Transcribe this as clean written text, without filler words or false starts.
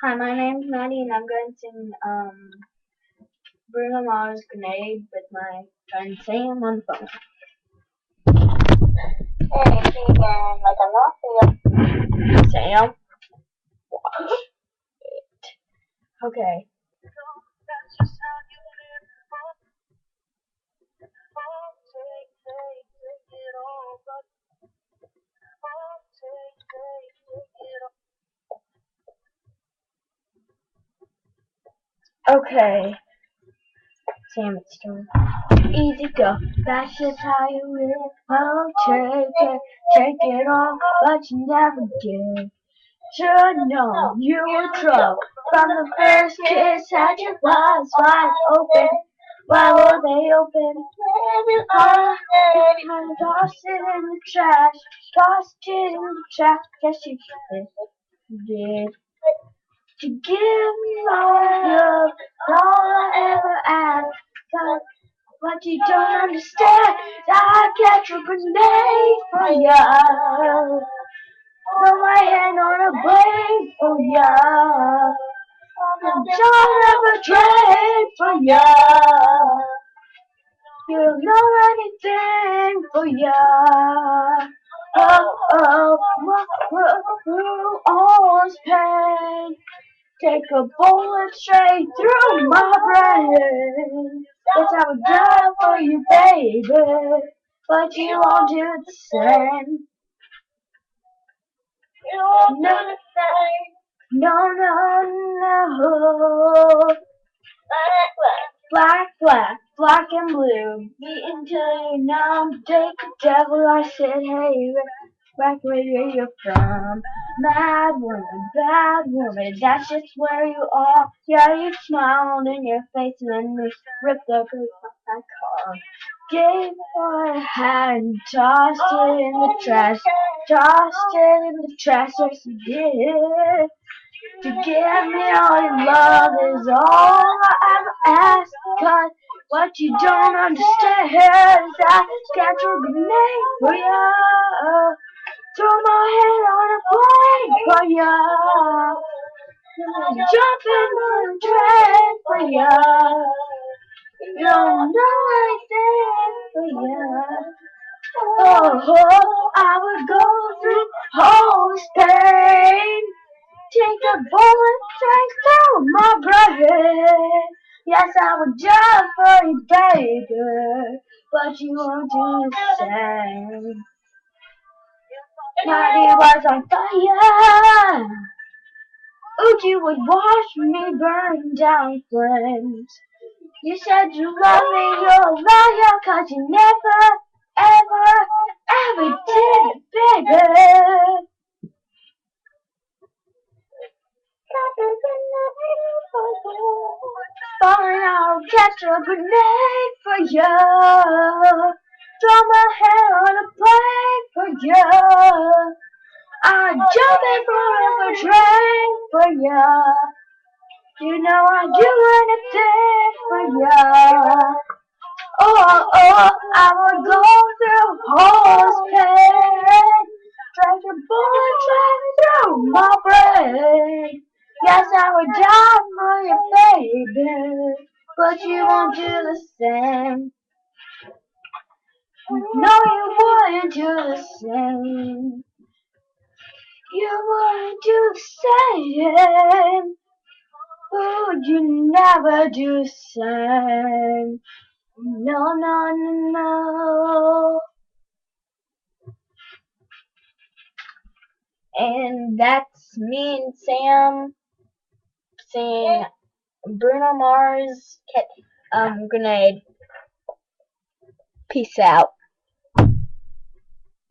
Hi, my name's Maddie, and I'm going to sing Bruno Mars "Grenade" with my friend Sam on the phone. Hey, sing again, like I'm not feeling. Sam. Okay. Okay. Sam, it's time. Easy go. That's just how you live. Oh, take it all, but you never give. Should know you were trouble from the first kiss. Had your eyes wide open. Why were they open? I lost it in the trash. Lost it in the trash. Guess you did. To give me all your love, all I ever asked. God, what you don't understand, I catch a grenade for ya. Throw my hand on a blade for ya. And don't ever trade for ya. You'll know anything for ya. Through all this pain. Take a bullet straight through my brain. Yes, I would die for you, baby. But you won't do the same. You won't do the same. No, no, no. Black and blue. Beat until you numb. Take the devil, I said, hey, back where you're from. Mad woman, bad woman, that's just where you are. Yeah, you smiled in your face and then you ripped up my car. Gave what I had and tossed it in the trash. Tossed it in the trash, yes you did. To give me all your love is all I ever ask. Cause what you don't understand is I got your grenade for ya. Throw my head on a plane for ya. Jump in the train for ya. You don't know anything for ya. Oh, I would go through all this pain. Take a bullet straight through my brain. Yes, I would die for you, baby, but you won't do the same. Body was on fire. Ooh, you would watch me burn down flames. You said you love me, you're a liar, cause you never, ever, ever did it, baby. Fine, I'll catch a grenade for ya. Throw my hair on a plate for ya. I'd jump in front of a train for ya. You know I'd do anything for ya. I would go through horse pain. Drag a bullet right through my brain. Yes, I would die for you, baby, but you won't do the same. No, you wouldn't do the same. You wouldn't do the same. Would you never do the same? No, no, no, no. And that's me and Sam singing Bruno Mars Grenade. Peace out.